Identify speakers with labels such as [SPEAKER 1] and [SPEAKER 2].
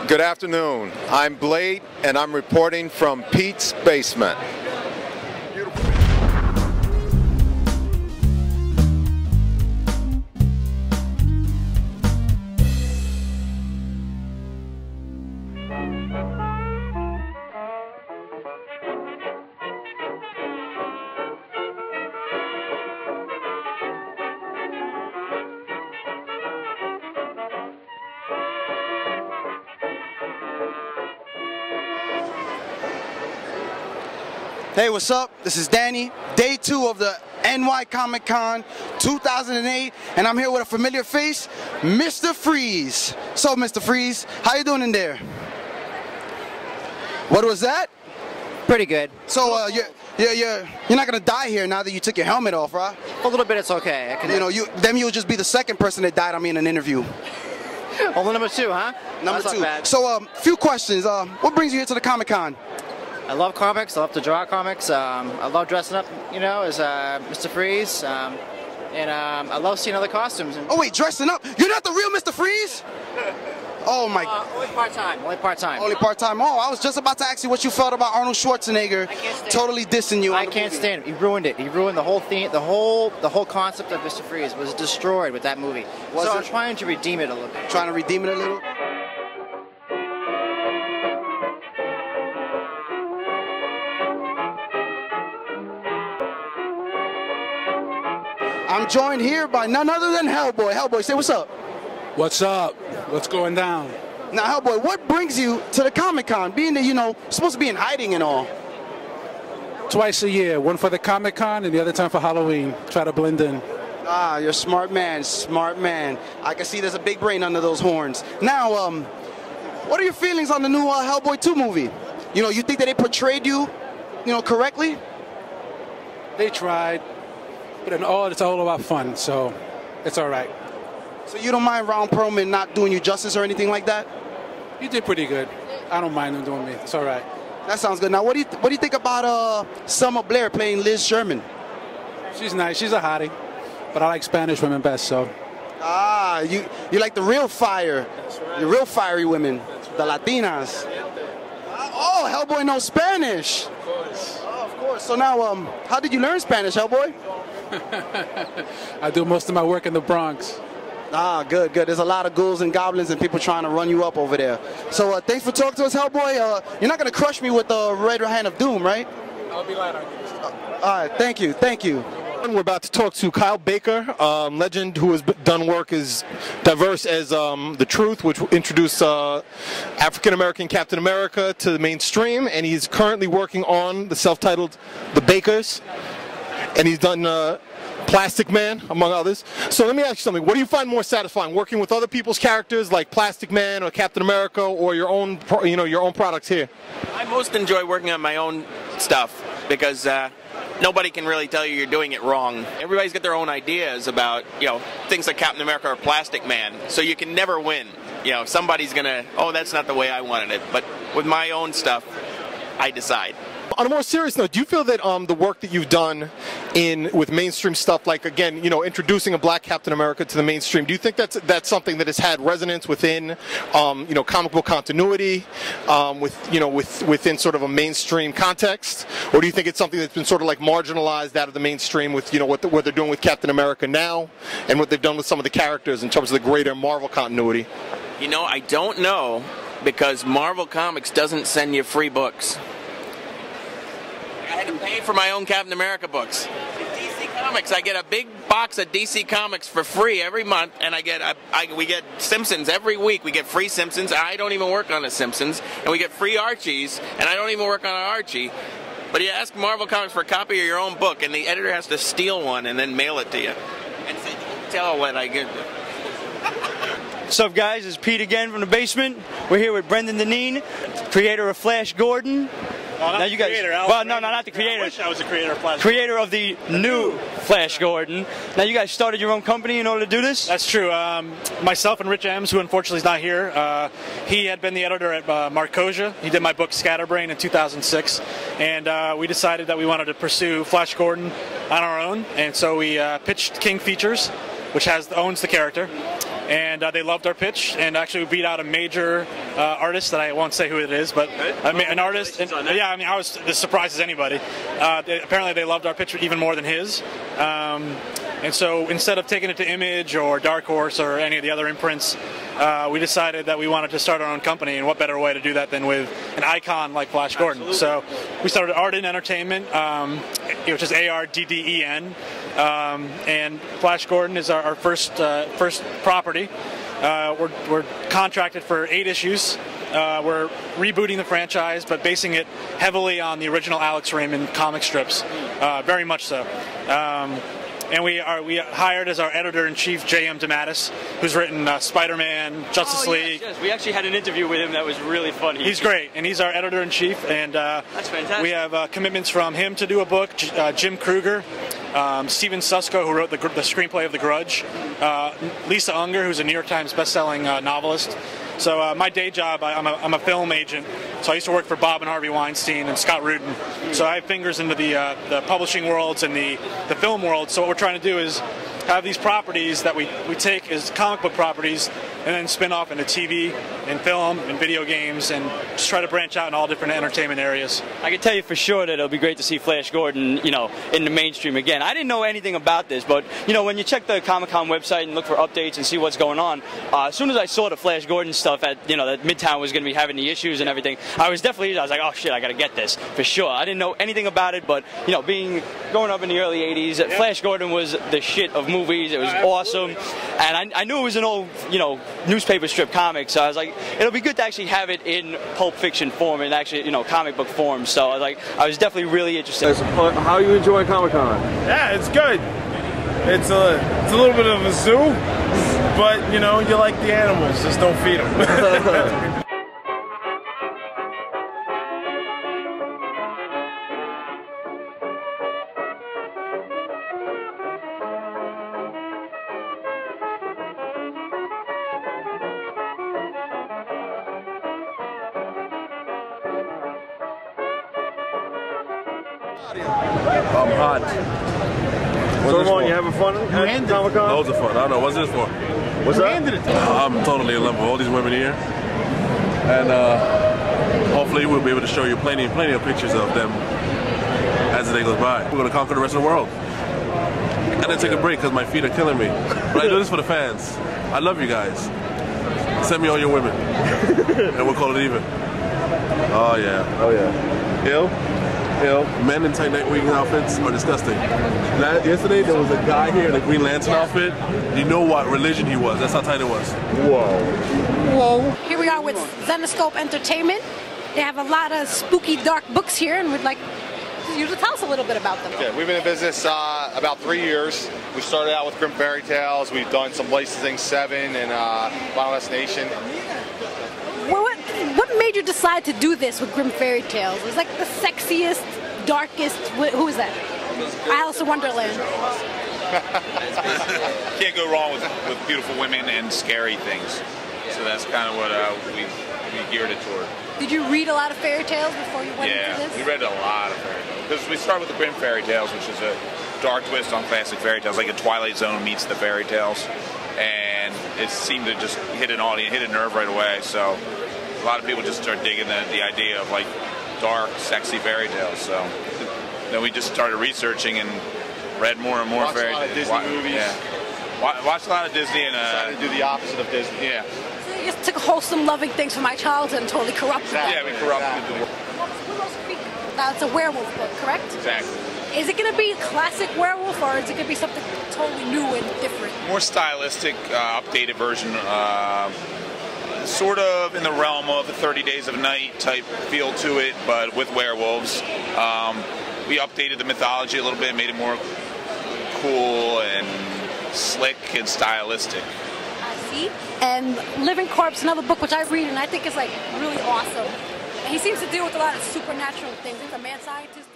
[SPEAKER 1] Good afternoon. I'm Blade, and I'm reporting from Pete's basement.
[SPEAKER 2] Hey, what's up? This is Danny. Day 2 of the NY Comic Con 2008, and I'm here with a familiar face, Mr. Freeze. So, Mr. Freeze, how you doing in there? What was that?
[SPEAKER 3] Pretty good.
[SPEAKER 2] So, you're not gonna die here now that you took your helmet off, right?
[SPEAKER 3] A little bit, it's okay.
[SPEAKER 2] You'll just be the second person that died on me in an interview.
[SPEAKER 3] Only number 2, huh?
[SPEAKER 2] Number
[SPEAKER 3] That's
[SPEAKER 2] 2.
[SPEAKER 3] not bad.
[SPEAKER 2] So, few questions. What brings you here to the Comic Con?
[SPEAKER 3] I love comics. I love to draw comics. I love dressing up, as Mr. Freeze. And I love seeing other costumes.
[SPEAKER 2] Oh wait, dressing up? You're not the real Mr. Freeze? Oh my.
[SPEAKER 3] Only part-time. Only part-time.
[SPEAKER 2] Only part-time. Oh, I was just about to ask you what you felt about Arnold Schwarzenegger totally dissing you.
[SPEAKER 3] I can't stand him. He ruined it. He ruined the whole theme. The whole concept of Mr. Freeze was destroyed with that movie. So I'm trying to redeem it a little bit.
[SPEAKER 2] Trying to redeem it a little? I'm joined here by none other than Hellboy. Hellboy, say what's up.
[SPEAKER 4] What's up? What's going down?
[SPEAKER 2] Now, Hellboy, what brings you to the Comic-Con? Being that, supposed to be in hiding and all.
[SPEAKER 4] Twice a year. One for the Comic-Con and the other time for Halloween. Try to blend in.
[SPEAKER 2] Ah, you're a smart man. Smart man. I can see there's a big brain under those horns. Now, what are your feelings on the new Hellboy 2 movie? You think that they portrayed you, correctly?
[SPEAKER 4] They tried. But in all, it's all about fun, so it's all right.
[SPEAKER 2] So you don't mind Ron Perlman not doing you justice or anything like that?
[SPEAKER 4] You did pretty good. I don't mind him doing me. It's all right.
[SPEAKER 2] That sounds good. Now, what do you think about Selma Blair playing Liz Sherman?
[SPEAKER 4] She's nice. She's a hottie. But I like Spanish women best, so.
[SPEAKER 2] Ah, you like the real fire. That's right. The real fiery women. That's right. The Latinas. Oh, Hellboy knows Spanish.
[SPEAKER 4] Of course.
[SPEAKER 2] Oh, of course. So now, how did you learn Spanish, Hellboy?
[SPEAKER 4] I do most of my work in the Bronx.
[SPEAKER 2] Ah, good. There's a lot of ghouls and goblins and people trying to run you up over there. So thanks for talking to us, Hellboy. You're not going to crush me with the Red Hand of Doom, right?
[SPEAKER 4] I'll be lying on you.
[SPEAKER 2] All right, thank you.
[SPEAKER 1] We're about to talk to Kyle Baker, legend who has done work as diverse as The Truth, which introduced African-American Captain America to the mainstream, and he's currently working on the self-titled The Bakers, and he's done Plastic Man, among others. So let me ask you something. What do you find more satisfying, working with other people's characters like Plastic Man or Captain America, or your own products here?
[SPEAKER 5] I most enjoy working on my own stuff because nobody can really tell you you're doing it wrong. Everybody's got their own ideas about, things like Captain America or Plastic Man, so you can never win. Somebody's gonna, oh, that's not the way I wanted it. But with my own stuff, I decide.
[SPEAKER 1] On a more serious note, do you feel that the work that you've done with mainstream stuff, like again, introducing a black Captain America to the mainstream, do you think that's something that has had resonance within, comic book continuity, within sort of a mainstream context, or do you think it's something that's been sort of like marginalized out of the mainstream with what they're doing with Captain America now, and what they've done with some of the characters in terms of the greater Marvel continuity?
[SPEAKER 5] I don't know, because Marvel Comics doesn't send you free books. I had to pay for my own Captain America books. DC Comics, I get a big box of DC Comics for free every month, and we get Simpsons every week. We get free Simpsons. I don't even work on the Simpsons, and we get free Archies, and I don't even work on an Archie. But you ask Marvel Comics for a copy of your own book, and the editor has to steal one and then mail it to you, and say, tell what I get.
[SPEAKER 6] What's up, guys? It's Pete again from the basement. We're here with Brendan Deneen, creator of Flash Gordon.
[SPEAKER 7] Well, not
[SPEAKER 6] now
[SPEAKER 7] the creator.
[SPEAKER 6] No, not the creator.
[SPEAKER 7] I wish I was the creator of Flash.
[SPEAKER 6] Creator of the new Flash Gordon. Now, you guys started your own company in order to do this?
[SPEAKER 7] That's true. Myself and Rich Ems, who unfortunately is not here, he had been the editor at Marcosia. He did my book Scatterbrain in 2006, and we decided that we wanted to pursue Flash Gordon on our own, and so we pitched King Features, which owns the character. and they loved our pitch, and actually we beat out a major artist that I won't say who it is, but I mean, an artist. And, yeah, I mean, I was as surprised as anybody. Apparently they loved our pitch even more than his. And so instead of taking it to Image or Dark Horse or any of the other imprints, we decided that we wanted to start our own company, and what better way to do that than with an icon like Flash Gordon. Absolutely. So we started Arden Entertainment, which is ARDDEN, and Flash Gordon is our first property. We're contracted for 8 issues. We're rebooting the franchise, but basing it heavily on the original Alex Raymond comic strips, very much so. And we hired as our editor-in-chief J.M. Dematteis, who's written Spider-Man, Justice League.
[SPEAKER 6] Yes. We actually had an interview with him that was really funny.
[SPEAKER 7] He's great, and he's our editor-in-chief. And
[SPEAKER 6] that's fantastic.
[SPEAKER 7] We have commitments from him to do a book, Jim Kruger, Steven Susko, who wrote the screenplay of The Grudge, Lisa Unger, who's a New York Times best-selling novelist. So my day job, I'm a film agent, so I used to work for Bob and Harvey Weinstein and Scott Rudin. So I have fingers into the publishing worlds and the film world. So what we're trying to do is have these properties that we take as comic book properties and then spin off into TV and film and video games, and just try to branch out in all different entertainment areas.
[SPEAKER 6] I can tell you for sure that it'll be great to see Flash Gordon, you know, in the mainstream again. I didn't know anything about this, but you know, when you check the Comic-Con website and look for updates and see what's going on, as soon as I saw the Flash Gordon stuff at, you know, that Midtown was going to be having the issues and everything, I was like, oh shit, I got to get this for sure. I didn't know anything about it, but you know, growing up in the early '80s, Flash Gordon was the shit of movies. It was awesome, and I knew it was an old, you know, newspaper strip comic, so I was like, it'll be good to actually have it in Pulp Fiction form and actually, you know, comic book form. So I was definitely really interested.
[SPEAKER 8] How are you enjoying Comic-Con?
[SPEAKER 9] Yeah, it's good. It's a little bit of a zoo, but you know, you like the animals, just don't feed them.
[SPEAKER 8] I'm hot. So Ramon, you having fun at Comic-Con?
[SPEAKER 10] Loads of fun. I don't know. What's this for?
[SPEAKER 8] What's that?
[SPEAKER 10] I'm totally in love with all these women here. And hopefully we'll be able to show you plenty of pictures of them as the day goes by. We're going to conquer the rest of the world. And then take a break because my feet are killing me. But I do this for the fans. I love you guys. Send me all your women. And we'll call it even. Oh yeah.
[SPEAKER 8] Oh yeah.
[SPEAKER 10] Ill? Men in tight Nightwing outfits are disgusting. Yesterday there was a guy here in a Green Lantern outfit. You know what religion he was. That's how tight it was.
[SPEAKER 8] Whoa.
[SPEAKER 11] Here we are with Zenescope Entertainment. They have a lot of spooky, dark books here, and we'd like you to tell us a little bit about them.
[SPEAKER 12] Okay, we've been in business about 3 years. We started out with Grim Fairy Tales. We've done some licensing, Seven, and Final Destination.
[SPEAKER 11] What made you decide to do this with Grim Fairy Tales? It was like the sexiest, darkest. Who is that? Alice in Wonderland.
[SPEAKER 13] Can't go wrong with beautiful women and scary things. So that's kind of what we geared it toward.
[SPEAKER 11] Did you read a lot of fairy tales before you went into this?
[SPEAKER 13] Yeah, we read a lot of fairy tales. Because we start with the Grim Fairy Tales, which is a dark twist on classic fairy tales, like a Twilight Zone meets the fairy tales. And it seemed to just hit a nerve right away. So a lot of people just start digging the idea of like dark, sexy fairy tales. So then we just started researching and read more and more fairy tales.
[SPEAKER 12] Watched a lot of Disney movies.
[SPEAKER 13] Yeah. Watched a lot of Disney and
[SPEAKER 12] decided to do the opposite of Disney.
[SPEAKER 13] Yeah.
[SPEAKER 11] So you just took wholesome, loving things from my childhood and totally corrupted them.
[SPEAKER 13] Yeah, we corrupted the world.
[SPEAKER 11] It's a werewolf book, correct?
[SPEAKER 13] Exactly.
[SPEAKER 11] Is it going to be classic werewolf, or is it going to be something totally new and different?
[SPEAKER 13] More stylistic, updated version. Sort of in the realm of the 30 Days of Night type feel to it, but with werewolves. We updated the mythology a little bit, made it more cool and slick and stylistic.
[SPEAKER 11] I see. And Living Corpse, another book which I read and I think is like really awesome. And he seems to deal with a lot of supernatural things. He's a mad scientist.